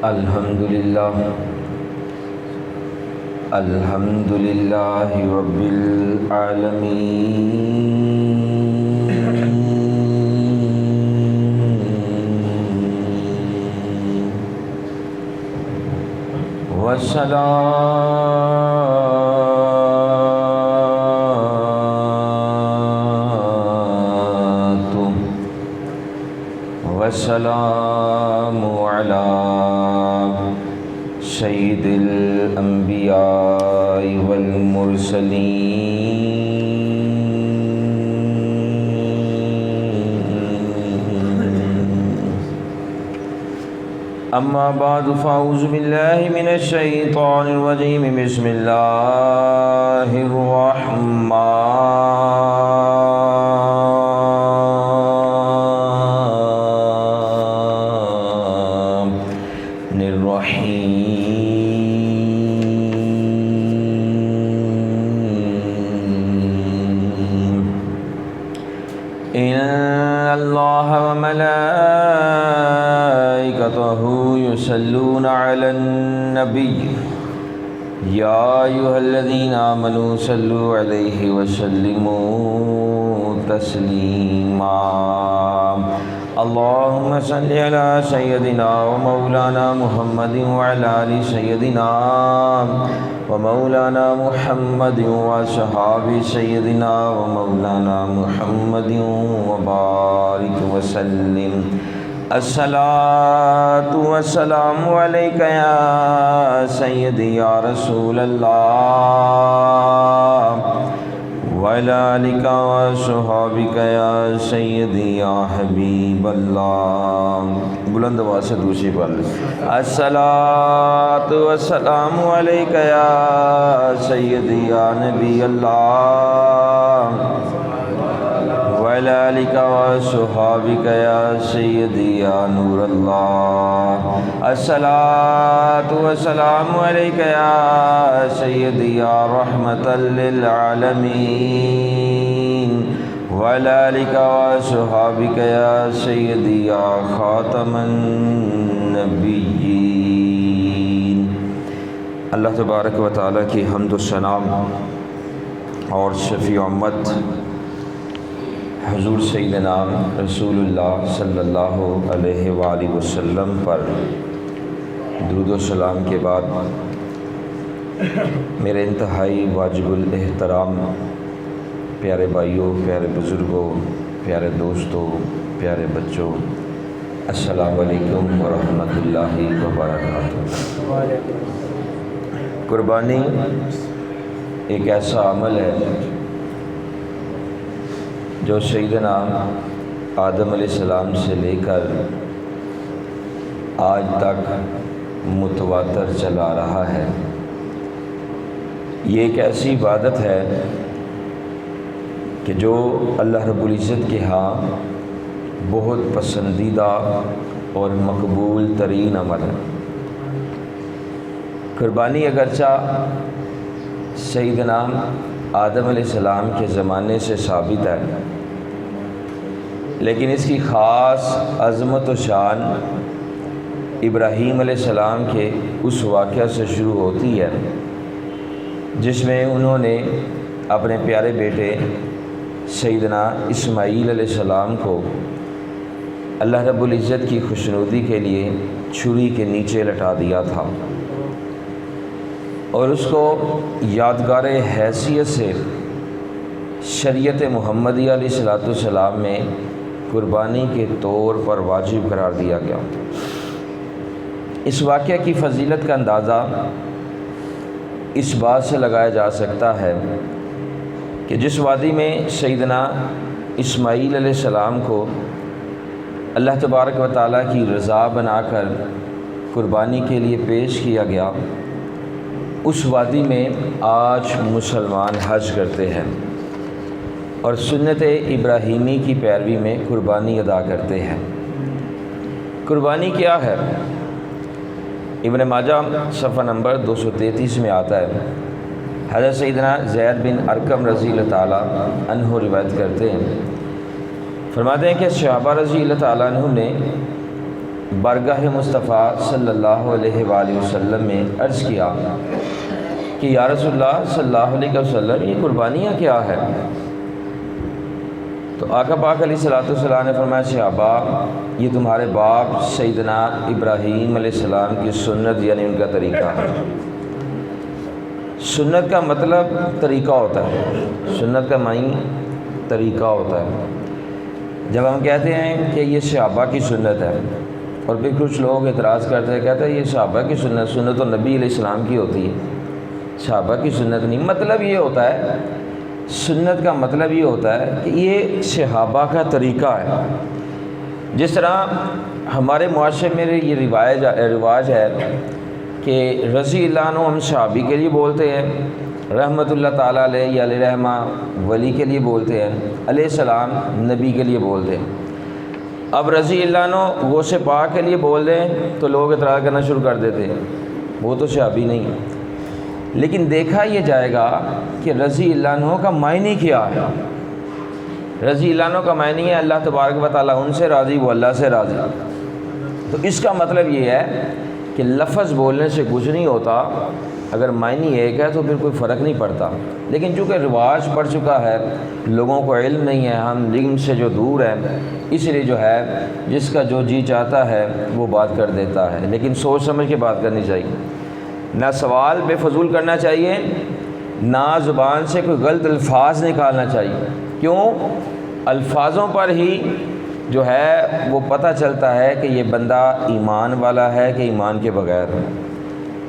الحمد للہ رب العالمین والسلام علی سید الانبیاء والمرسلین اما بعد فاعوذ باللہ من الشیطان الرجیم بسم اللہ الرحمن الرحیم ان اللہ وملائکتہ یصلون علی النبی یا ایھا الذین آمنوا صلوا علیہ وسلموا تسلیما اللہم صل علی سیدنا ومولانا محمد وعلی آل سیدنا ومولانا محمد وصحاب سیدنا ومولانا محمد وبارک وسلم الصلاۃ والسلام علیک یا سیدی یا رسول اللہ وعلی آلک وصحابک یا سیدی یا حبیب اللہ بلند آواز سے دوسری پڑھ لیں الصلاۃ والسلام علیک یا سیدی یا نبی اللہ وعلی آلک وصحابک یا سیدی یا نور اللہ الصلاۃ والسلام علیک یا سیدی یا رحمۃ للعالمین وعلی آلک وصحابک یا سیدی یا خاتم النبیین۔ اللہ تبارک و تعالیٰ کی حمد و ثنا اور شفیع امت حضور سیدنا رسول اللہ صلی اللہ علیہ وآلہ وسلم پر درود و سلام کے بعد میرے انتہائی واجب الاحترام پیارے بھائیوں، پیارے بزرگوں، پیارے دوستوں، پیارے بچوں، السلام علیکم ورحمۃ اللہ وبرکاتہ۔ قربانی ایک ایسا عمل ہے جو سیدنا آدم علیہ السلام سے لے کر آج تک متواتر چلا رہا ہے۔ یہ ایک ایسی عبادت ہے کہ جو اللہ رب العزت کے ہاں بہت پسندیدہ اور مقبول ترین عمل ہے۔ قربانی اگرچہ سیدنا آدم علیہ السلام کے زمانے سے ثابت ہے، لیکن اس کی خاص عظمت و شان ابراہیم علیہ السلام کے اس واقعہ سے شروع ہوتی ہے جس میں انہوں نے اپنے پیارے بیٹے سیدنا اسماعیل علیہ السلام کو اللہ رب العزت کی خوشنودی کے لیے چھری کے نیچے لٹا دیا تھا، اور اس کو یادگار حیثیت سے شریعت محمدیہ علیہ السلام میں قربانی کے طور پر واجب قرار دیا گیا۔ اس واقعہ کی فضیلت کا اندازہ اس بات سے لگایا جا سکتا ہے کہ جس وادی میں سیدنا اسماعیل علیہ السلام کو اللہ تبارک و تعالیٰ کی رضا بنا کر قربانی کے لیے پیش کیا گیا، اس وادی میں آج مسلمان حج کرتے ہیں اور سنت ابراہیمی کی پیروی میں قربانی ادا کرتے ہیں۔ قربانی کیا ہے؟ ابن ماجہ صفحہ نمبر 233 میں آتا ہے، حضرت سیدنا زید بن ارقم رضی اللہ تعالیٰ عنہ روایت کرتے ہیں، فرماتے ہیں کہ صحابہ رضی اللہ تعالیٰ عنہ نے بارگاہ مصطفیٰ صلی اللہ علیہ وآلہ وسلم میں عرض کیا کہ یا رسول اللہ صلی اللہ علیہ وسلم یہ قربانیاں کیا ہے؟ تو آقا پاک علیہ الصلوۃ والسلام نے فرمایا صحابہ یہ تمہارے باپ سیدنا ابراہیم علیہ السلام کی سنت یعنی ان کا طریقہ ہے۔ سنت کا مطلب طریقہ ہوتا ہے، سنت کا معنی طریقہ ہوتا ہے۔ جب ہم کہتے ہیں کہ یہ صحابہ کی سنت ہے اور پھر کچھ لوگ اعتراض کرتے ہیں، کہتے ہیں یہ صحابہ کی سنت تو نبی علیہ السلام کی ہوتی ہے، صحابہ کی سنت نہیں۔ مطلب یہ ہوتا ہے، سنت کا مطلب یہ ہوتا ہے کہ یہ صحابہ کا طریقہ ہے۔ جس طرح ہمارے معاشرے میں یہ رواج ہے کہ رضی اللہ عنہ ہم صحابی کے لیے بولتے ہیں، رحمۃ اللہ تعالیٰ علیہ یا علیہ رحمہ ولی کے لیے بولتے ہیں، علیہ السلام نبی کے لیے بولتے ہیں۔ اب رضی اللہ عنہ غوث پاک کے لیے بول دیں تو لوگ اعتراض کرنا شروع کر دیتے ہیں، وہ تو صحابی نہیں ہے۔ لیکن دیکھا یہ جائے گا کہ رضی اللہ عنہ کا معنی کیا ہے۔ رضی اللہ عنہ کا معنی ہے اللہ تبارک و تعالیٰ ان سے راضی، وہ اللہ سے راضی۔ تو اس کا مطلب یہ ہے کہ لفظ بولنے سے کچھ نہیں ہوتا، اگر معنی ایک ہے تو پھر کوئی فرق نہیں پڑتا۔ لیکن چونکہ رواج پڑ چکا ہے، لوگوں کو علم نہیں ہے، ہم علم سے جو دور ہیں، اس لیے جو ہے جس کا جو جی چاہتا ہے وہ بات کر دیتا ہے۔ لیکن سوچ سمجھ کے بات کرنی چاہیے، نہ سوال بے فضول کرنا چاہیے، نہ زبان سے کوئی غلط الفاظ نکالنا چاہیے۔ کیوں؟ الفاظوں پر ہی جو ہے وہ پتہ چلتا ہے کہ یہ بندہ ایمان والا ہے کہ ایمان کے بغیر ہے،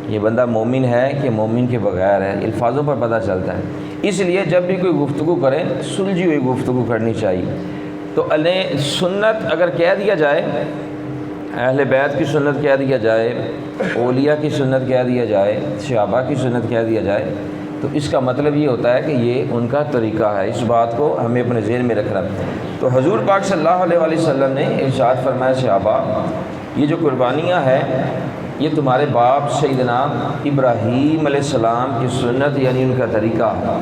یہ بندہ مومن ہے کہ مومن کے بغیر ہے، الفاظوں پر پتہ چلتا ہے۔ اس لیے جب بھی کوئی گفتگو کرے سلجھی ہوئی گفتگو کرنی چاہیے۔ تو علیہ سنت اگر کہہ دیا جائے، اہل بیت کی سنت کہہ دیا جائے، اولیاء کی سنت کہہ دیا جائے، صحابہ کی سنت کہہ دیا جائے، تو اس کا مطلب یہ ہوتا ہے کہ یہ ان کا طریقہ ہے۔ اس بات کو ہمیں اپنے ذہن میں رکھنا۔ تو حضور پاک صلی اللہ علیہ وآلہ وسلم نے ارشاد فرمایا صحابہ یہ جو قربانیاں ہیں یہ تمہارے باپ سیدنا ابراہیم علیہ السلام کی سنت یعنی ان کا طریقہ ہے۔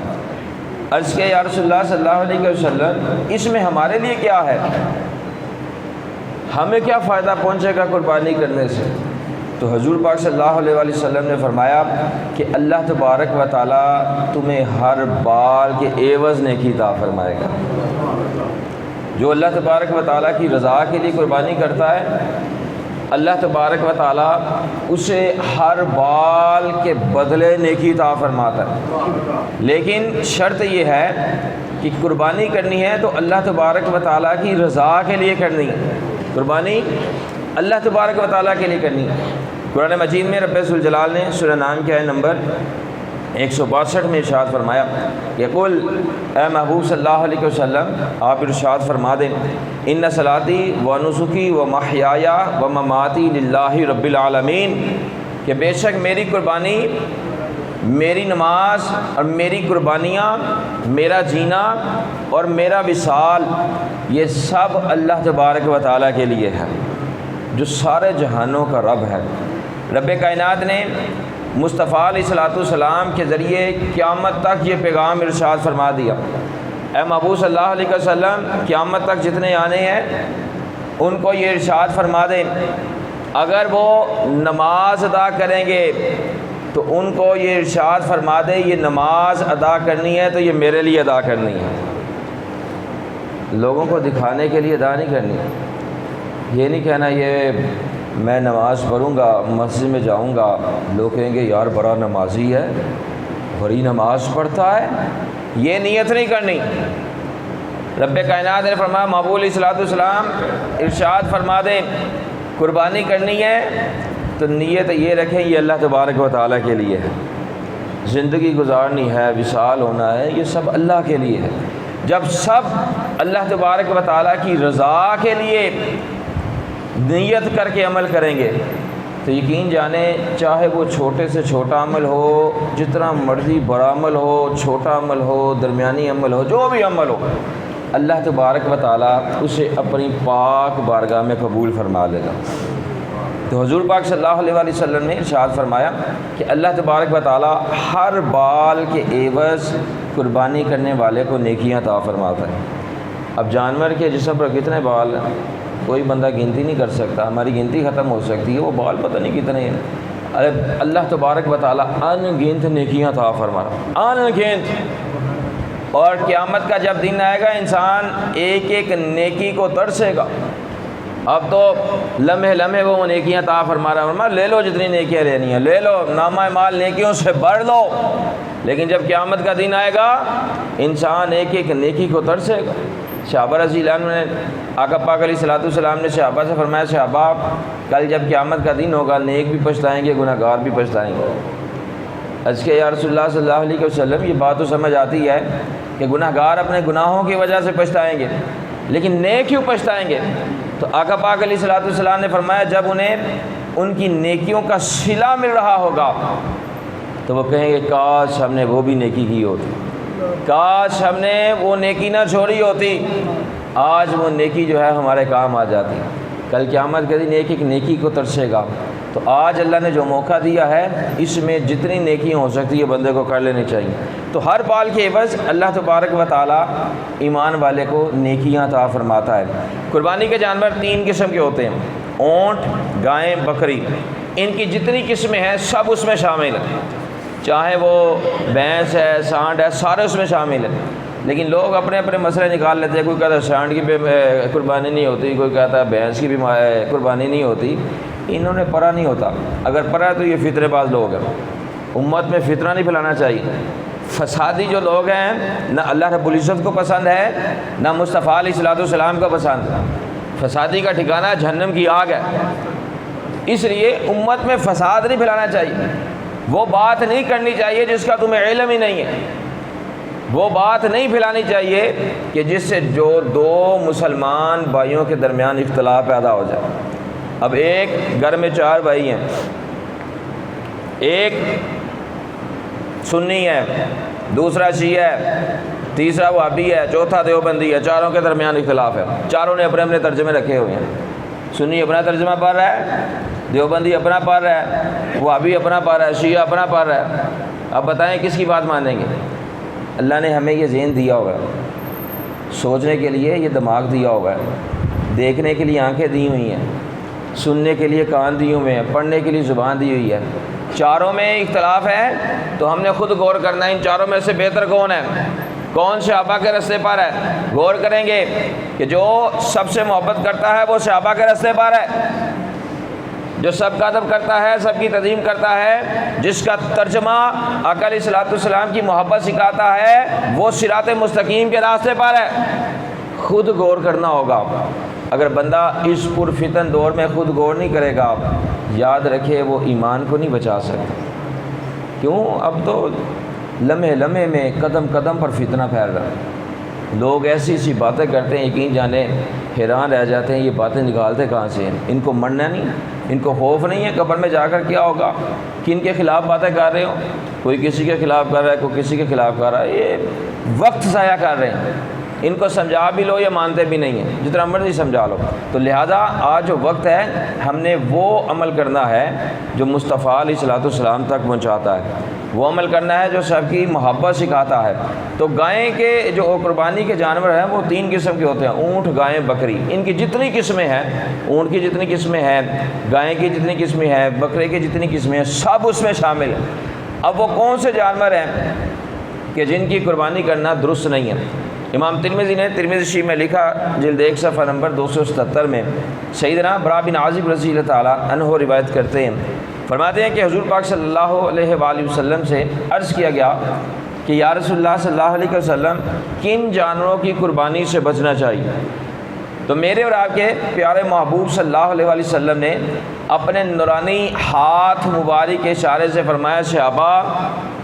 عرض کیا یا رسول اللہ صلی اللہ علیہ وسلم اس میں ہمارے لیے کیا ہے؟ ہمیں کیا فائدہ پہنچے گا قربانی کرنے سے؟ تو حضور پاک صلی اللہ علیہ وآلہ وسلم نے فرمایا کہ اللہ تبارک و تعالیٰ تمہیں ہر بال کے عوض نیکی عطا فرمائے گا۔ جو اللہ تبارک و تعالیٰ کی رضا کے لیے قربانی کرتا ہے، اللہ تبارک و تعالیٰ اسے ہر بال کے بدلے نیکی عطا فرماتا ہے۔ لیکن شرط یہ ہے کہ قربانی کرنی ہے تو اللہ تبارک و تعالیٰ کی رضا کے لیے کرنی ہے۔ قربانی اللہ تبارک و تعالیٰ کے لیے کرنی ہے۔ قرآن مجید میں رب ذوالجلال نے سورہ نام کے آیت نمبر 162 میں ارشاد فرمایا کہ قل اے محبوب صلی اللہ علیہ وسلم آپ ارشاد فرما دیں ان صلاتی و نسکی و محیای و مماتی للہ رب العالمین، کہ بے شک میری قربانی، میری نماز اور میری قربانیاں، میرا جینا اور میرا وصال، یہ سب اللہ تبارک و تعالیٰ کے لیے ہے جو سارے جہانوں کا رب ہے۔ رب کائنات نے مصطفیٰ علیہ الصلوۃ والسلام کے ذریعے قیامت تک یہ پیغام ارشاد فرما دیا، اے محبوب صلی اللہ علیہ وسلم قیامت تک جتنے آنے ہیں ان کو یہ ارشاد فرما دیں اگر وہ نماز ادا کریں گے تو ان کو یہ ارشاد فرما دیں یہ نماز ادا کرنی ہے تو یہ میرے لیے ادا کرنی ہے، لوگوں کو دکھانے کے لیے ادا نہیں کرنی۔ یہ نہیں کہنا یہ میں نماز پڑھوں گا، مسجد میں جاؤں گا، لوگ کہیں گے یار بڑا نمازی ہے، بڑی نماز پڑھتا ہے، یہ نیت نہیں کرنی۔ رب کائنات نے فرمایا محبوب علیہ الصلوۃ والسلام ارشاد فرما دیں قربانی کرنی ہے تو نیت یہ رکھیں یہ اللہ تبارک و تعالیٰ کے لیے ہے، زندگی گزارنی ہے، وصال ہونا ہے، یہ سب اللہ کے لیے ہے۔ جب سب اللہ تبارک و تعالیٰ کی رضا کے لیے نیت کر کے عمل کریں گے تو یقین جانیں چاہے وہ چھوٹے سے چھوٹا عمل ہو، جتنا مرضی بڑا عمل ہو، چھوٹا عمل ہو، درمیانی عمل ہو، جو بھی عمل ہو، اللہ تبارک و تعالیٰ اسے اپنی پاک بارگاہ میں قبول فرما لے گا۔ تو حضور پاک صلی اللہ علیہ وآلہ وسلم نے ارشاد فرمایا کہ اللہ تبارک و تعالیٰ ہر بال کے عوض قربانی کرنے والے کو نیکیاں عطا فرماتا ہے۔ اب جانور کے جسم پر کتنے بال ہیں؟ کوئی بندہ گنتی نہیں کر سکتا، ہماری گنتی ختم ہو سکتی ہے، وہ بال پتہ نہیں کتنے ہیں۔ ارے اللہ تبارک و تعالیٰ ان گنت نیکیاں عطا فرما رہا، ان گنت۔ اور قیامت کا جب دن آئے گا انسان ایک ایک نیکی کو ترسے گا۔ اب تو لمحے لمحے وہ نیکیاں عطا فرما رہا ہے، فرما لے لو جتنی نیکیاں لینی ہیں لے لو، نامہ مال نیکیوں سے بھر لو۔ لیکن جب قیامت کا دن آئے گا انسان ایک ایک نیکی کو ترسے گا۔ صحابہ رضی اللہ عنہ نے آقا پاک علیہ الصلوۃ والسلام نے صحابہ سے فرمایا، صحابہ کل جب قیامت کا دن ہوگا نیک بھی پچھتائیں گے، گناہ گار بھی پچھتائیں گے۔ از کہ یا رسول اللہ صلی اللہ علیہ وسلم یہ بات تو سمجھ آتی ہے کہ گناہ گار اپنے گناہوں کی وجہ سے پچھتائیں گے، لیکن نیک کیوں پچھتائیں گے؟ تو آقا پاک علیہ الصلوۃ والسلام نے فرمایا جب انہیں ان کی نیکیوں کا صلہ مل رہا ہوگا تو وہ کہیں گے کاش ہم نے وہ بھی نیکی کی ہوتی، کاش ہم نے وہ نیکی نہ چھوڑی ہوتی، آج وہ نیکی جو ہے ہمارے کام آ جاتی۔ کل قیامت کے دن ایک ایک نیکی کو ترسے گا۔ تو آج اللہ نے جو موقع دیا ہے اس میں جتنی نیکی ہو سکتی ہے بندے کو کر لینی چاہیے۔ تو ہر بال کے عوض اللہ تبارک و تعالیٰ ایمان والے کو نیکیاں عطا فرماتا ہے۔ قربانی کے جانور 3 قسم کے ہوتے ہیں، اونٹ، گائیں، بکری۔ ان کی جتنی قسمیں ہیں سب اس میں شامل ہیں، چاہے وہ بھینس ہے، سانڈ ہے، سارے اس میں شامل ہیں۔ لیکن لوگ اپنے اپنے مسئلے نکال لیتے ہیں، کوئی کہتا ہے سانڈ کی قربانی نہیں ہوتی، کوئی کہتا ہے بھینس کی بھی قربانی نہیں ہوتی۔ انہوں نے پرا نہیں ہوتا، اگر پرا ہے تو یہ فطرے باز لوگ ہیں۔ امت میں فطرہ نہیں پھیلانا چاہیے۔ فسادی جو لوگ ہیں نہ اللہ رب العزت کو پسند ہے نہ مصطفیٰ علیہ الصلوۃ والسلام کو پسند ہے۔ فسادی کا ٹھکانہ جہنم کی آگ ہے، اس لیے امت میں فساد نہیں پھیلانا چاہیے۔ وہ بات نہیں کرنی چاہیے جس کا تمہیں علم ہی نہیں ہے، وہ بات نہیں پھیلانی چاہیے کہ جس سے جو 2 مسلمان بھائیوں کے درمیان اختلاف پیدا ہو جائے۔ اب ایک گھر میں 4 بھائی ہیں، ایک سنی ہے، دوسرا شیعہ ہے، تیسرا وہابی ہے، چوتھا دیوبندی ہے، چاروں کے درمیان اختلاف ہے۔ چاروں نے اپنے اپنے ترجمے رکھے ہوئے ہیں، سنی اپنا ترجمہ پڑھ رہا ہے، دیوبندی اپنا پڑھ رہا ہے، وہابی اپنا پڑھ رہا ہے، شیعہ اپنا پڑھ رہا ہے۔ اب بتائیں کس کی بات مانیں گے؟ اللہ نے ہمیں یہ ذہن دیا ہوا ہے، سوچنے کے لیے یہ دماغ دیا ہوا ہے، دیکھنے کے لیے آنکھیں دی ہوئی ہیں، سننے کے لیے کان دیے ہوئے ہیں، پڑھنے کے لیے زبان دی ہوئی ہے۔ چاروں میں اختلاف ہے تو ہم نے خود غور کرنا ہے ان چاروں میں سے بہتر کون ہے، کون صحابہ کے رستے پر ہے۔ غور کریں گے کہ جو سب سے محبت کرتا ہے وہ صحابہ کے رستے پر ہے، جو سب کا ادب کرتا ہے، سب کی تعظیم کرتا ہے، جس کا ترجمہ آقا علیہ الصلوۃ والسلام کی محبت سکھاتا ہے، وہ صراط مستقیم کے راستے پر ہے۔ خود غور کرنا ہوگا۔ اگر بندہ اس پرفتن دور میں خود غور نہیں کرے گا، یاد رکھے وہ ایمان کو نہیں بچا سکتا۔ کیوں؟ اب تو لمحے لمحے میں قدم قدم پر فتنہ پھیل رہا ہے۔ لوگ ایسی ایسی باتیں کرتے ہیں، یقین جانے حیران رہ جاتے ہیں یہ باتیں نکالتے کہاں سے ہیں؟ ان کو مرنا نہیں، ان کو خوف نہیں ہے قبر میں جا کر کیا ہوگا؟ کن کے خلاف باتیں کر رہے ہو؟ کوئی کسی کے خلاف کر رہا ہے، کوئی کسی کے خلاف کر رہا ہے، یہ وقت ضائع کر رہے ہیں۔ ان کو سمجھا بھی لو، یہ مانتے بھی نہیں ہیں، جتنا مرضی سمجھا لو۔ تو لہذا آج جو وقت ہے ہم نے وہ عمل کرنا ہے جو مصطفیٰ علیہ الصلوۃ والسلام تک پہنچاتا ہے، وہ عمل کرنا ہے جو سب کی محبت سکھاتا ہے۔ تو گائیں کے جو قربانی کے جانور ہیں وہ 3 قسم کے ہوتے ہیں، اونٹ، گائیں، بکری۔ ان کی جتنی قسمیں ہیں، اونٹ کی جتنی قسمیں ہیں، گائیں کی جتنی قسمیں ہیں، بکرے کی جتنی قسمیں ہیں، سب اس میں شامل ہیں۔ اب وہ کون سے جانور ہیں کہ جن کی قربانی کرنا درست نہیں ہے؟ امام ترمذی نے ترمذی شریف میں لکھا، جلد 1 صفحہ نمبر 277 میں سیدنا برا بن عازب رضی اللہ تعالیٰ عنہ روایت کرتے ہیں، فرماتے ہیں کہ حضور پاک صلی اللہ علیہ وآلہ وسلم سے عرض کیا گیا کہ یا رسول اللہ صلی اللہ علیہ وسلم کن جانوروں کی قربانی سے بچنا چاہیے؟ تو میرے اور آپ کے پیارے محبوب صلی اللہ علیہ وآلہ وسلم نے اپنے نورانی ہاتھ مبارک کے اشارے سے فرمایا، صحابہ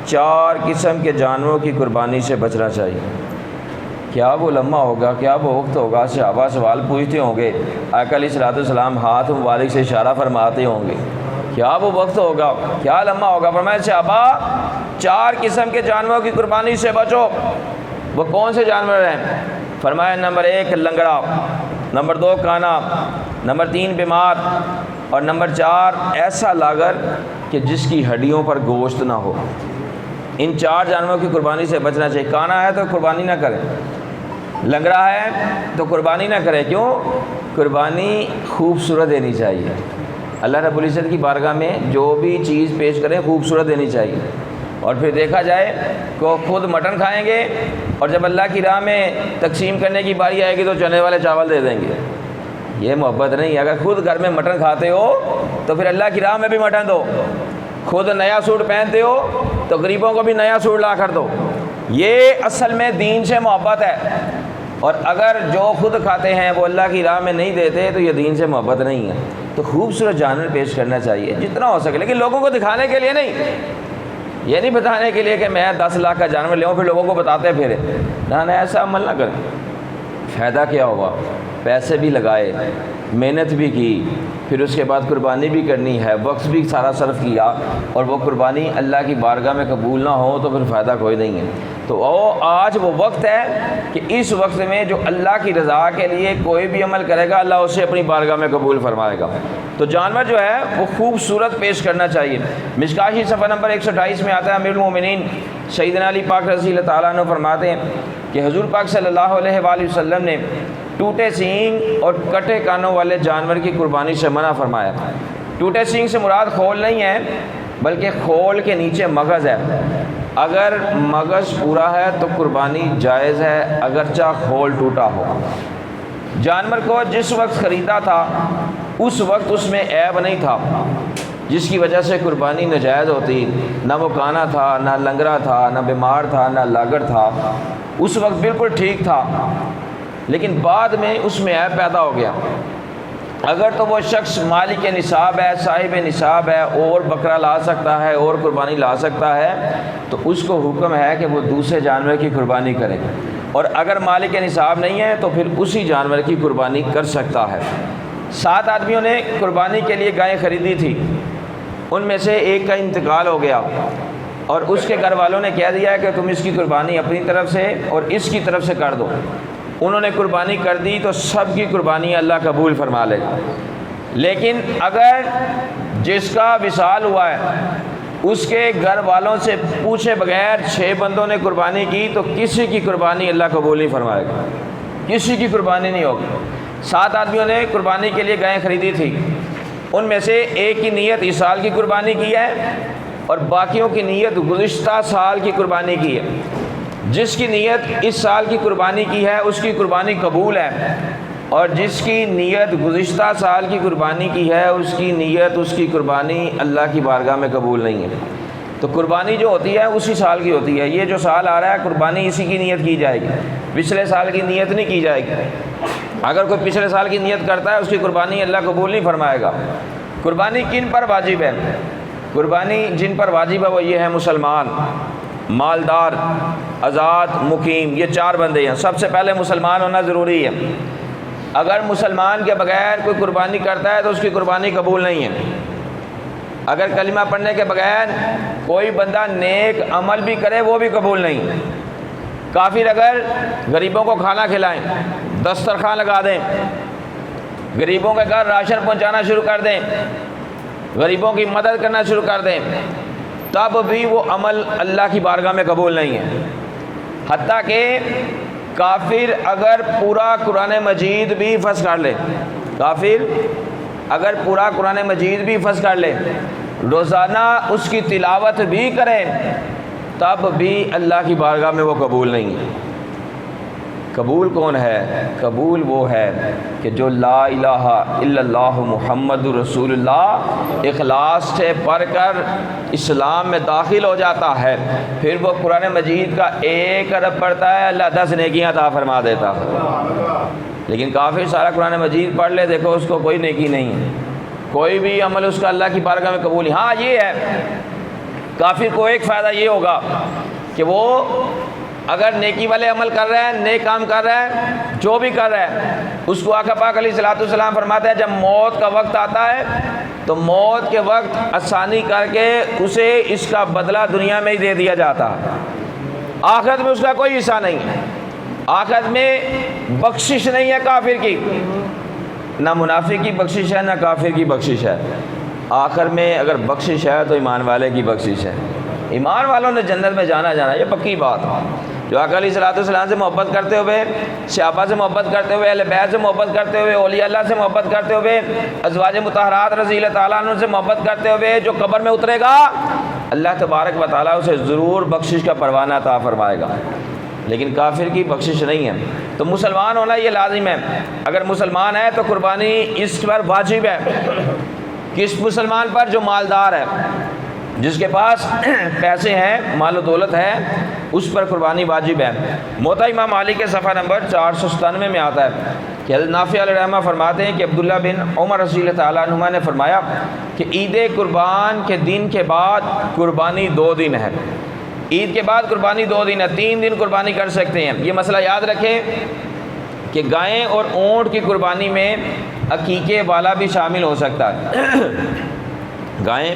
4 قسم کے جانوروں کی قربانی سے بچنا چاہیے۔ کیا وہ لمحہ ہوگا، کیا وہ وقت ہوگا؟ صحابہ سوال پوچھتے ہوں گے، آقا علیہ الصلوۃ والسلام ہاتھ مبارک سے اشارہ فرماتے ہوں گے، کیا وہ وقت ہوگا، کیا لمحہ ہوگا؟ فرمایا صحابہ 4 قسم کے جانوروں کی قربانی سے بچو۔ وہ کون سے جانور ہیں؟ فرمایا نمبر 1 لنگڑا، نمبر 2 کانا، نمبر 3 بیمار، اور نمبر 4 ایسا لاغر کہ جس کی ہڈیوں پر گوشت نہ ہو۔ ان 4 جانوروں کی قربانی سے بچنا چاہیے۔ کانا ہے تو قربانی نہ کریں، لنگ رہا ہے تو قربانی نہ کرے. کیوں؟ قربانی خوبصورت دینی چاہیے. اللہ رب العزت کی بارگاہ میں جو بھی چیز پیش کریں خوبصورت دینی چاہیے. اور پھر دیکھا جائے کہ خود مٹن کھائیں گے اور جب اللہ کی راہ میں تقسیم کرنے کی باری آئے گی تو چنے والے چاول دے دیں گے. یہ محبت نہیں. اگر خود گھر میں مٹن کھاتے ہو تو پھر اللہ کی راہ میں بھی مٹن دو. خود نیا سوٹ پہنتے ہو تو غریبوں کو بھی نیا سوٹ لا کر دو. یہ اصل میں دین سے محبت ہے. اور اگر جو خود کھاتے ہیں وہ اللہ کی راہ میں نہیں دیتے تو یہ دین سے محبت نہیں ہے. تو خوبصورت جانور پیش کرنا چاہیے جتنا ہو سکے, لیکن لوگوں کو دکھانے کے لیے نہیں. یہ نہیں بتانے کے لیے کہ میں 10 لاکھ کا جانور لے آؤں پھر لوگوں کو بتاتے پھرے. نہ ایسا عمل نہ کریں. فائدہ کیا ہوا؟ پیسے بھی لگائے, محنت بھی کی, پھر اس کے بعد قربانی بھی کرنی ہے, وقت بھی سارا صرف کیا, اور وہ قربانی اللہ کی بارگاہ میں قبول نہ ہو تو پھر فائدہ کوئی نہیں ہے. تو آج وہ وقت ہے کہ اس وقت میں جو اللہ کی رضا کے لیے کوئی بھی عمل کرے گا اللہ اسے اپنی بارگاہ میں قبول فرمائے گا. تو جانور جو ہے وہ خوبصورت پیش کرنا چاہیے. مشکاہ صفحہ نمبر 128 میں آتا ہے, امیر المومنین سیدنا علی پاک رضی اللہ تعالیٰ عنہ فرماتے ہیں کہ حضور پاک صلی اللہ علیہ وآلہ وسلم نے ٹوٹے سینگ اور کٹے کانوں والے جانور کی قربانی سے منع فرمایا. ٹوٹے سینگ سے مراد کھول نہیں ہے بلکہ کھول کے نیچے مغز ہے. اگر مغز پورا ہے تو قربانی جائز ہے اگرچہ کھول ٹوٹا ہو. جانور کو جس وقت خریدا تھا اس وقت اس میں عیب نہیں تھا جس کی وجہ سے قربانی ناجائز ہوتی. نہ وہ کانا تھا, نہ لنگڑا تھا, نہ بیمار تھا, نہ لاغر تھا. اس وقت بالکل ٹھیک تھا, لیکن بعد میں اس میں عیب پیدا ہو گیا. اگر تو وہ شخص مالک نصاب ہے, صاحب نصاب ہے, اور بکرا لا سکتا ہے اور قربانی لا سکتا ہے تو اس کو حکم ہے کہ وہ دوسرے جانور کی قربانی کرے. اور اگر مالک نصاب نہیں ہے تو پھر اسی جانور کی قربانی کر سکتا ہے. 7 آدمیوں نے قربانی کے لیے گائے خریدی تھی. ان میں سے ایک کا انتقال ہو گیا اور اس کے گھر والوں نے کہہ دیا ہے کہ تم اس کی قربانی اپنی طرف سے اور اس کی طرف سے کر دو. انہوں نے قربانی کر دی تو سب کی قربانی اللہ قبول فرما لے گا. لیکن اگر جس کا وصال ہوا ہے اس کے گھر والوں سے پوچھے بغیر 6 بندوں نے قربانی کی تو کسی کی قربانی اللہ قبول نہیں فرمائے گا. کسی کی قربانی نہیں ہوگی. 7 آدمیوں نے قربانی کے لیے گائے خریدی تھی. ان میں سے ایک کی نیت اس سال کی قربانی کی ہے اور باقیوں کی نیت گزشتہ سال کی قربانی کی ہے. جس کی نیت اس سال کی قربانی کی ہے اس کی قربانی قبول ہے, اور جس کی نیت گزشتہ سال کی قربانی کی ہے اس کی نیت, اس کی قربانی اللہ کی بارگاہ میں قبول نہیں ہے. تو قربانی جو ہوتی ہے اسی سال کی ہوتی ہے. یہ جو سال آ رہا ہے قربانی اسی کی نیت کی جائے گی, پچھلے سال کی نیت نہیں کی جائے گی. اگر کوئی پچھلے سال کی نیت کرتا ہے اس کی قربانی اللہ قبول نہیں فرمائے گا. قربانی کن پر واجب ہے؟ قربانی جن پر واجب ہے وہ یہ ہے مسلمان, مالدار, آزاد, مقیم. یہ 4 بندے ہیں. سب سے پہلے مسلمان ہونا ضروری ہے. اگر مسلمان کے بغیر کوئی قربانی کرتا ہے تو اس کی قربانی قبول نہیں ہے. اگر کلمہ پڑھنے کے بغیر کوئی بندہ نیک عمل بھی کرے وہ بھی قبول نہیں. کافر اگر غریبوں کو کھانا کھلائیں, دسترخوان لگا دیں, غریبوں کے گھر راشن پہنچانا شروع کر دیں, غریبوں کی مدد کرنا شروع کر دیں, تب بھی وہ عمل اللہ کی بارگاہ میں قبول نہیں ہے. حتیٰ کہ کافر اگر پورا قرآن مجید بھی حفظ کر لے, کافر اگر پورا قرآن مجید بھی حفظ کر لے, روزانہ اس کی تلاوت بھی کرے, تب بھی اللہ کی بارگاہ میں وہ قبول نہیں ہے. قبول کون ہے؟ قبول وہ ہے کہ جو لا الہ الا اللہ محمد رسول اللہ اخلاص سے پڑھ کر اسلام میں داخل ہو جاتا ہے, پھر وہ قرآن مجید کا 1 ارب پڑھتا ہے, اللہ 10 نیکیاں عطا فرما دیتا ہے. لیکن کافر سارا قرآن مجید پڑھ لے, دیکھو اس کو کوئی نیکی نہیں ہے, کوئی بھی عمل اس کا اللہ کی بارگاہ میں قبول نہیں. ہاں یہ ہے کافر کو ایک فائدہ یہ ہوگا کہ وہ اگر نیکی والے عمل کر رہے ہیں, نیک کام کر رہے ہیں, جو بھی کر رہے ہیں, اس کو آقا پاک علیہ الصلوۃ والسلام فرماتے ہیں جب موت کا وقت آتا ہے تو موت کے وقت آسانی کر کے اسے اس کا بدلہ دنیا میں ہی دے دیا جاتا ہے. آخرت میں اس کا کوئی حصہ نہیں ہے. آخرت میں بخشش نہیں ہے کافر کی, نہ منافق کی بخشش ہے نہ کافر کی بخشش ہے. آخر میں اگر بخشش ہے تو ایمان والے کی بخشش ہے. ایمان والوں نے جنت میں جانا یہ پکی بات. جو آقا علیہ الصلوۃ والسلام سے محبت کرتے ہوئے، صحابہ سے محبت کرتے ہوئے، اہل بیت سے محبت کرتے ہوئے، اولیاء اللہ سے محبت کرتے ہوئے، ازواج مطہرات رضی اللہ تعالیٰ عنہ سے محبت کرتے ہوئے جو قبر میں اترے گا، اللہ تبارک و تعالیٰ اسے ضرور بخشش کا پروانہ عطا فرمائے گا، لیکن کافر کی بخشش نہیں ہے۔ تو مسلمان ہونا یہ لازم ہے۔ اگر مسلمان ہے تو قربانی اس پر واجب ہے۔ کس مسلمان پر؟ جو مالدار ہے، جس کے پاس پیسے ہیں، مال و دولت ہے، اس پر قربانی واجب ہے۔ موطا امام مالک کے صفحہ نمبر 497 میں آتا ہے کہ حضرت نافع علیہ الرحمہ فرماتے ہیں کہ عبداللہ بن عمر رضی اللہ تعالیٰ عنہما نے فرمایا کہ عید قربان کے دن کے بعد قربانی 2 دن ہے۔ عید کے بعد قربانی 2 دن ہے، 3 دن قربانی کر سکتے ہیں۔ یہ مسئلہ یاد رکھیں کہ گائیں اور اونٹ کی قربانی میں عقیقے والا بھی شامل ہو سکتا ہے۔ گائیں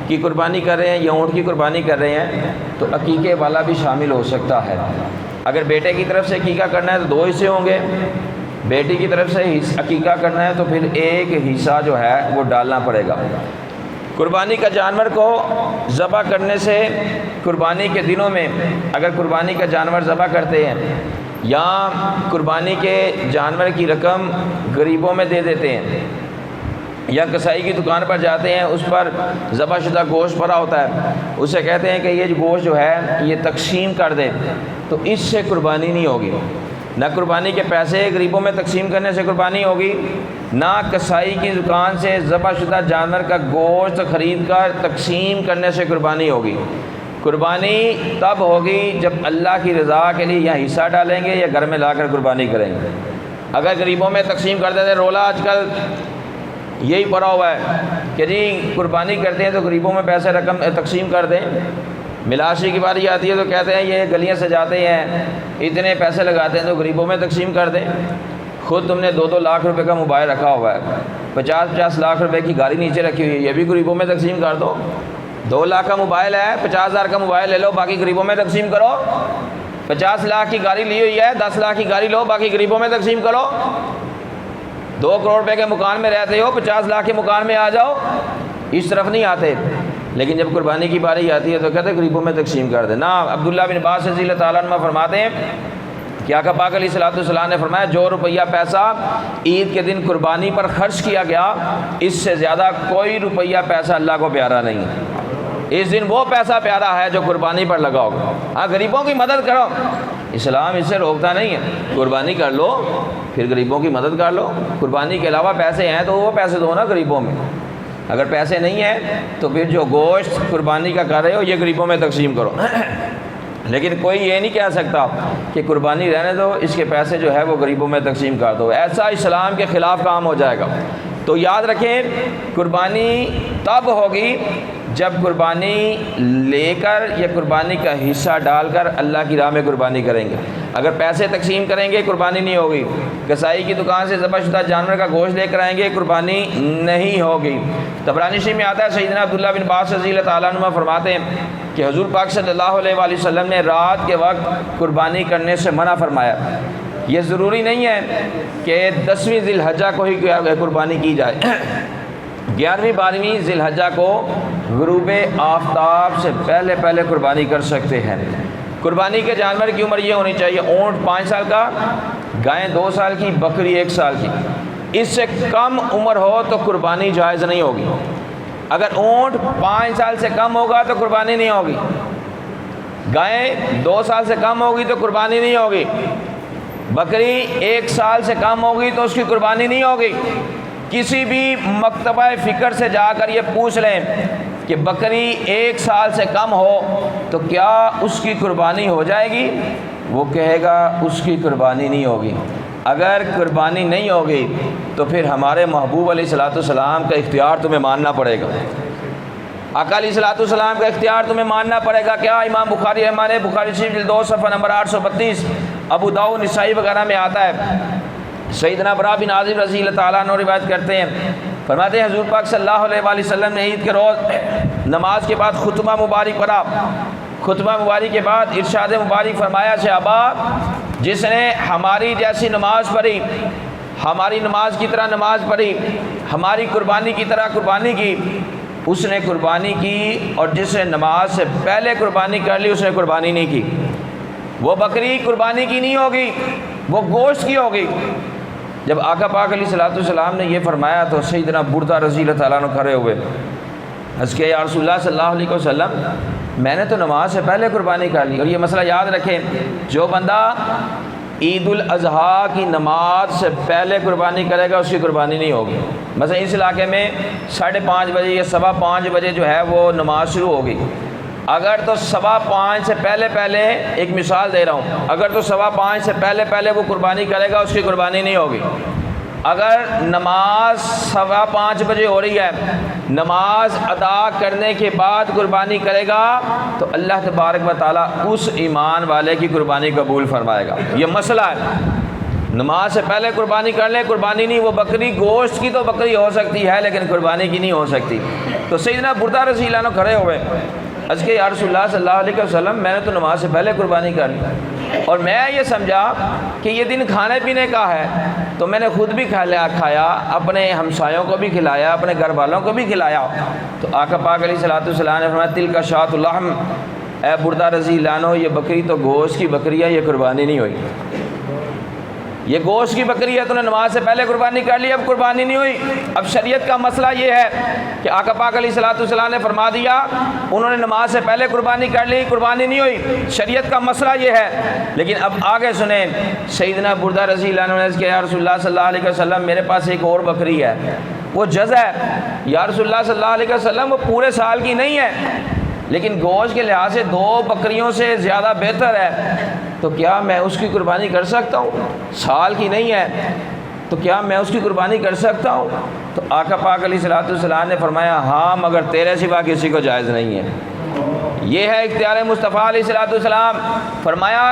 کی قربانی کر رہے ہیں یا اونٹ کی قربانی کر رہے ہیں تو عقیقے والا بھی شامل ہو سکتا ہے۔ اگر بیٹے کی طرف سے عقیقہ کرنا ہے تو 2 حصے ہوں گے، بیٹی کی طرف سے عقیقہ کرنا ہے تو پھر 1 حصہ جو ہے وہ ڈالنا پڑے گا۔ قربانی کا جانور کو ذبح کرنے سے قربانی کے دنوں میں اگر قربانی کا جانور ذبح کرتے ہیں یا قربانی کے جانور کی رقم غریبوں میں دے دیتے ہیں یا کسائی کی دکان پر جاتے ہیں، اس پر ذبح شدہ گوشت پڑا ہوتا ہے، اسے کہتے ہیں کہ یہ گوشت جو ہے یہ تقسیم کر دیں، تو اس سے قربانی نہیں ہوگی۔ نہ قربانی کے پیسے غریبوں میں تقسیم کرنے سے قربانی ہوگی، نہ کسائی کی دکان سے ذبح شدہ جانور کا گوشت خرید کر تقسیم کرنے سے قربانی ہوگی۔ قربانی تب ہوگی جب اللہ کی رضا کے لیے یا حصہ ڈالیں گے یا گھر میں لا کر قربانی کریں گے۔ اگر غریبوں میں تقسیم کر دیتے، رولا آج کل یہی پڑا ہوا ہے کہ جی قربانی کرتے ہیں تو غریبوں میں پیسے رقم تقسیم کر دیں، ملاشی کی باری آتی ہے تو کہتے ہیں یہ گلیاں سجاتے ہیں، اتنے پیسے لگاتے ہیں تو غریبوں میں تقسیم کر دیں۔ خود تم نے 2-2 لاکھ روپے کا موبائل رکھا ہوا ہے، 50-50 لاکھ روپے کی گاڑی نیچے رکھی ہوئی ہے، یہ بھی غریبوں میں تقسیم کر دو۔ 2 لاکھ کا موبائل ہے، 50,000 کا موبائل لے لو، باقی غریبوں میں تقسیم کرو۔ 50 لاکھ کی گاڑی لی ہوئی ہے، 10 لاکھ کی گاڑی لو، باقی غریبوں میں تقسیم کرو۔ 2 کروڑ روپے کے مکان میں رہتے ہو، 50 لاکھ کے مکان میں آ جاؤ، اس طرف نہیں آتے، لیکن جب قربانی کی باری آتی ہے تو کہتے ہیں غریبوں میں تقسیم کر دیں۔ نہ عبداللہ بن عباس رضی اللہ تعالیٰ عنہ فرماتے ہیں کہ آقا پاک علیہ الصلوۃ والسلام نے فرمایا جو روپیہ پیسہ عید کے دن قربانی پر خرچ کیا گیا، اس سے زیادہ کوئی روپیہ پیسہ اللہ کو پیارا نہیں ہے۔ اس دن وہ پیسہ پیارا ہے جو قربانی پر لگاؤ۔ ہاں غریبوں کی مدد کرو، اسلام اس سے روکتا نہیں ہے، قربانی کر لو پھر غریبوں کی مدد کر لو۔ قربانی کے علاوہ پیسے ہیں تو وہ پیسے دو نا غریبوں میں، اگر پیسے نہیں ہیں تو پھر جو گوشت قربانی کا کر رہے ہو یہ غریبوں میں تقسیم کرو۔ لیکن کوئی یہ نہیں کہہ سکتا کہ قربانی رہنے دو، اس کے پیسے جو ہے وہ غریبوں میں تقسیم کر دو، ایسا اسلام کے خلاف کام ہو جائے گا۔ تو یاد رکھیں قربانی تب ہوگی جب قربانی لے کر یا قربانی کا حصہ ڈال کر اللہ کی راہ میں قربانی کریں گے۔ اگر پیسے تقسیم کریں گے قربانی نہیں ہوگی، کسائی کی دکان سے ذبح شدہ جانور کا گوشت لے کر آئیں گے قربانی نہیں ہوگی۔ طبرانی شریف میں آتا ہے سیدنا عبداللہ بن عباس رضی اللہ تعالیٰ عنہ فرماتے ہیں کہ حضور پاک صلی اللہ علیہ وآلہ وسلم نے رات کے وقت قربانی کرنے سے منع فرمایا۔ یہ ضروری نہیں ہے کہ 10ویں ذی الحجہ کو ہی قربانی کی جائے، 11ویں 12ویں ذی الحجہ کو غروب آفتاب سے پہلے قربانی کر سکتے ہیں۔ قربانی کے جانور کی عمر یہ ہونی چاہیے، اونٹ 5 سال کا، گائیں 2 سال کی، بکری 1 سال کی۔ اس سے کم عمر ہو تو قربانی جائز نہیں ہوگی۔ اگر اونٹ 5 سال سے کم ہوگا تو قربانی نہیں ہوگی، گائیں 2 سال سے کم ہوگی تو قربانی نہیں ہوگی، بکری 1 سال سے کم ہوگی تو اس کی قربانی نہیں ہوگی۔ کسی بھی مکتبہ فکر سے جا کر یہ پوچھ لیں کہ بکری 1 سال سے کم ہو تو کیا اس کی قربانی ہو جائے گی؟ وہ کہے گا اس کی قربانی نہیں ہوگی۔ اگر قربانی نہیں ہوگی تو پھر ہمارے محبوب علیہ الصلوۃ والسلام کا اختیار تمہیں ماننا پڑے گا، آقا علیہ الصلوۃ والسلام کا اختیار تمہیں ماننا پڑے گا۔ کیا امام بخاری ہمارے بخاری شریف جلد 2 صفحہ نمبر 832، ابو داؤد نسائی وغیرہ میں آتا ہے، سیدنا برا بن عازب رضی اللہ تعالیٰ عنہ روایت کرتے ہیں، فرماتے ہیں حضور پاک صلی اللہ علیہ وآلہ وسلم نے عید کے روز نماز کے بعد خطبہ مبارک پڑھا، خطبہ مبارک کے بعد ارشاد مبارک فرمایا، صحابہ جس نے ہماری جیسی نماز پڑھی، ہماری نماز کی طرح نماز پڑھی، ہماری قربانی کی طرح قربانی کی، اس نے قربانی کی، اور جس نے نماز سے پہلے قربانی کر لی اس نے قربانی نہیں کی۔ وہ بکری قربانی کی نہیں ہوگی، وہ گوشت کی ہوگی۔ جب آقا پاک علیہ الصلوۃ والسلام نے یہ فرمایا تو سیدنا بردہ رضی اللہ تعالیٰ عنہ کھڑے ہوئے، حضرت کہ یا رسول اللہ صلی اللہ علیہ وسلم میں نے تو نماز سے پہلے قربانی کر لی۔ اور یہ مسئلہ یاد رکھیں، جو بندہ عید الاضحیٰ کی نماز سے پہلے قربانی کرے گا اس کی قربانی نہیں ہوگی۔ مثلا اس علاقے میں 5:30 بجے یا 5:15 بجے جو ہے وہ نماز شروع ہوگی، اگر تو 5:15 سے پہلے ایک مثال دے رہا ہوں، اگر تو 5:15 سے پہلے وہ قربانی کرے گا اس کی قربانی نہیں ہوگی۔ اگر نماز 5:15 بجے ہو رہی ہے، نماز ادا کرنے کے بعد قربانی کرے گا تو اللہ تبارک و تعالیٰ اس ایمان والے کی قربانی قبول فرمائے گا۔ یہ مسئلہ ہے، نماز سے پہلے قربانی کر لیں، قربانی نہیں، وہ بکری گوشت کی تو بکری ہو سکتی ہے لیکن قربانی کی نہیں ہو سکتی۔ تو سیدنا بردہ رضی اللہ عنہ کھڑے ہوئے، عرض کہ یا رسول اللہ صلی اللہ علیہ وسلم میں نے تو نماز سے پہلے قربانی کر لی اور میں یہ سمجھا کہ یہ دن کھانے پینے کا ہے، تو میں نے خود بھی کھایا، اپنے ہمسایوں کو بھی کھلایا، اپنے گھر والوں کو بھی کھلایا۔ تو آقا پاک علیہ الصلوۃ والسلام نے فرمایا تلک شاۃ اللحم، اے بردہ رضی اللہ عنہ یہ بکری تو گوشت کی بکری ہے، یہ قربانی نہیں ہوئی، یہ گوشت کی بکری ہے، تو نے نماز سے پہلے قربانی کر لی، اب قربانی نہیں ہوئی۔ اب شریعت کا مسئلہ یہ ہے کہ آقا پاک علیہ الصلوۃ والسلام نے فرما دیا، انہوں نے نماز سے پہلے قربانی کر لی، قربانی نہیں ہوئی، شریعت کا مسئلہ یہ ہے۔ لیکن اب آگے سنیں، سیدنا بردہ رضی اللہ عنہ نے کہا یا رسول اللہ صلی اللہ علیہ وسلم میرے پاس ایک اور بکری ہے، وہ جز ہے۔ یا رسول اللہ صلی اللہ علیہ وسلم وہ پورے سال کی نہیں ہے، لیکن گوشت کے لحاظ سے 2 بکریوں سے زیادہ بہتر ہے، تو کیا میں اس کی قربانی کر سکتا ہوں؟ سال کی نہیں ہے تو کیا میں اس کی قربانی کر سکتا ہوں؟ تو آقا پاک علیہ الصلوۃ والسلام نے فرمایا ہاں، مگر تیرے سوا کسی کو جائز نہیں ہے۔ یہ ہے اختیار مصطفیٰ علیہ الصلوۃ والسلام۔ فرمایا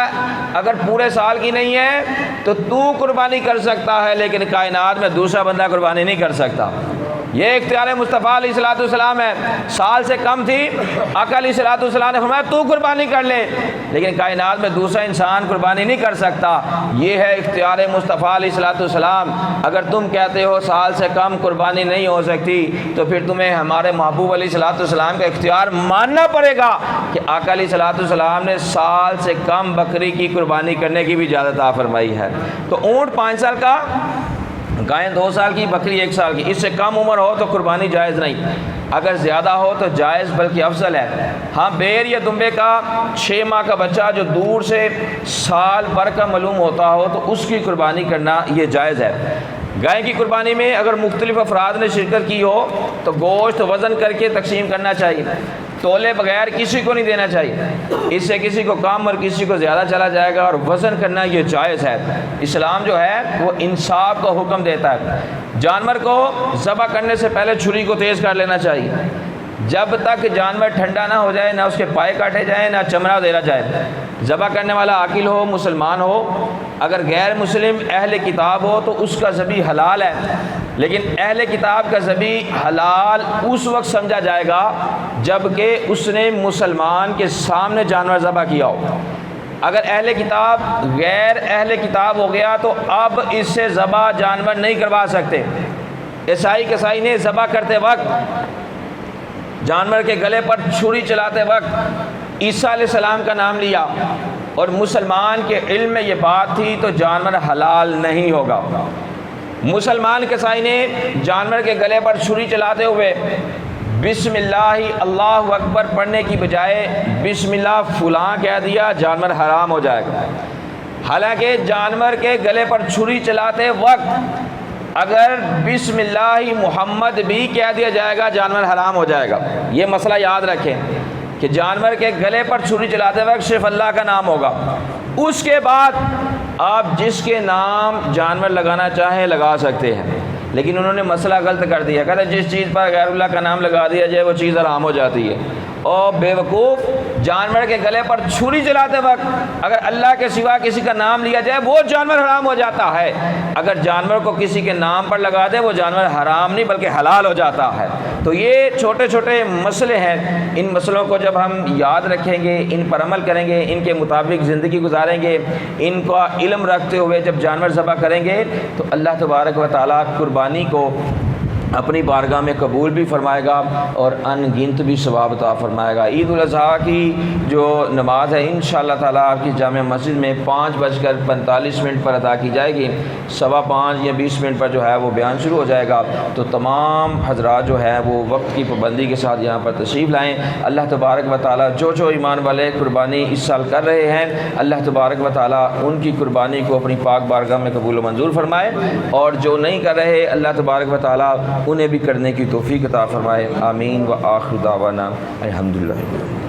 اگر پورے سال کی نہیں ہے تو قربانی کر سکتا ہے، لیکن کائنات میں دوسرا بندہ قربانی نہیں کر سکتا۔ یہ اختیار مصطفیٰ علیہ الصلوۃ والسلام ہے۔ سال سے کم تھی، آقا علیہ الصلوۃ والسلام نے فرمایا تو قربانی کر لے، لیکن کائنات میں دوسرا انسان قربانی نہیں کر سکتا۔ یہ ہے اختیار مصطفیٰ علیہ الصلوۃ والسلام۔ اگر تم کہتے ہو سال سے کم قربانی نہیں ہو سکتی تو پھر تمہیں ہمارے محبوب علیہ الصلوۃ والسلام کا اختیار ماننا پڑے گا کہ آقا علیہ الصلوۃ والسلام نے سال سے کم بکری کی قربانی کرنے کی بھی اجازت عطا فرمائی ہے۔ تو اونٹ 5 سال کا، گائے 2 سال کی، بکری 1 سال کی، اس سے کم عمر ہو تو قربانی جائز نہیں، اگر زیادہ ہو تو جائز بلکہ افضل ہے۔ ہاں بیر یا دمبے کا 6 ماہ کا بچہ جو دور سے سال بھر کا معلوم ہوتا ہو تو اس کی قربانی کرنا یہ جائز ہے۔ گائے کی قربانی میں اگر مختلف افراد نے شرکت کی ہو تو گوشت وزن کر کے تقسیم کرنا چاہیے، تولے بغیر کسی کو نہیں دینا چاہیے، اس سے کسی کو کم اور کسی کو زیادہ چلا جائے گا، اور وزن کرنا یہ جائز ہے۔ اسلام جو ہے وہ انصاف کا حکم دیتا ہے۔ جانور کو ذبح کرنے سے پہلے چھری کو تیز کر لینا چاہیے، جب تک جانور ٹھنڈا نہ ہو جائے، نہ اس کے پائے کاٹے جائیں، نہ چمڑا ادھیرا جائے۔ ذبح کرنے والا عاقل ہو، مسلمان ہو، اگر غیر مسلم اہل کتاب ہو تو اس کا ذبح حلال ہے، لیکن اہل کتاب کا ذبح حلال اس وقت سمجھا جائے گا جب کہ اس نے مسلمان کے سامنے جانور ذبح کیا ہو۔ اگر اہل کتاب غیر اہل کتاب ہو گیا تو اب اس سے ذبح جانور نہیں کروا سکتے۔ عیسائی کسائی نے ذبح کرتے وقت، جانور کے گلے پر چھری چلاتے وقت عیسیٰ علیہ السلام کا نام لیا اور مسلمان کے علم میں یہ بات تھی تو جانور حلال نہیں ہوگا۔ مسلمان کسائی نے جانور کے گلے پر چھری چلاتے ہوئے بسم اللہ اللہ اکبر پڑھنے کی بجائے بسم اللہ فلاں کہہ دیا، جانور حرام ہو جائے گا۔ حالانکہ جانور کے گلے پر چھری چلاتے وقت اگر بسم اللہ محمد بھی کہہ دیا جائے گا جانور حرام ہو جائے گا۔ یہ مسئلہ یاد رکھیں کہ جانور کے گلے پر چھری چلاتے وقت صرف اللہ کا نام ہوگا، اس کے بعد آپ جس کے نام جانور لگانا چاہیں لگا سکتے ہیں۔ لیکن انہوں نے مسئلہ غلط کر دیا، کہتے جس چیز پر غیر اللہ کا نام لگا دیا جائے وہ چیز حرام ہو جاتی ہے۔ اور بے وقوف، جانور کے گلے پر چھری چلاتے وقت اگر اللہ کے سوا کسی کا نام لیا جائے وہ جانور حرام ہو جاتا ہے، اگر جانور کو کسی کے نام پر لگا دے وہ جانور حرام نہیں بلکہ حلال ہو جاتا ہے۔ تو یہ چھوٹے چھوٹے مسئلے ہیں، ان مسئلوں کو جب ہم یاد رکھیں گے، ان پر عمل کریں گے، ان کے مطابق زندگی گزاریں گے، ان کا علم رکھتے ہوئے جب جانور ذبح کریں گے تو اللہ تبارک و تعالیٰ قربانی کو اپنی بارگاہ میں قبول بھی فرمائے گا اور ان گنت بھی ثواب عطا فرمائے گا۔ عید الاضحیٰ کی جو نماز ہے انشاءاللہ تعالیٰ آپ کی جامع مسجد میں 5:45 پر ادا کی جائے گی، 5:15 یا 20 منٹ پر جو ہے وہ بیان شروع ہو جائے گا۔ تو تمام حضرات جو ہے وہ وقت کی پابندی کے ساتھ یہاں پر تشریف لائیں۔ اللہ تبارک و تعالیٰ جو ایمان والے قربانی اس سال کر رہے ہیں، اللہ تبارک و تعالیٰ ان کی قربانی کو اپنی پاک بارگاہ میں قبول و منظور فرمائے، اور جو نہیں کر رہے اللہ تبارک و تعالیٰ انہیں بھی کرنے کی توفیق عطا فرمائے۔ آمین و آخر دعوانا الحمدللہ۔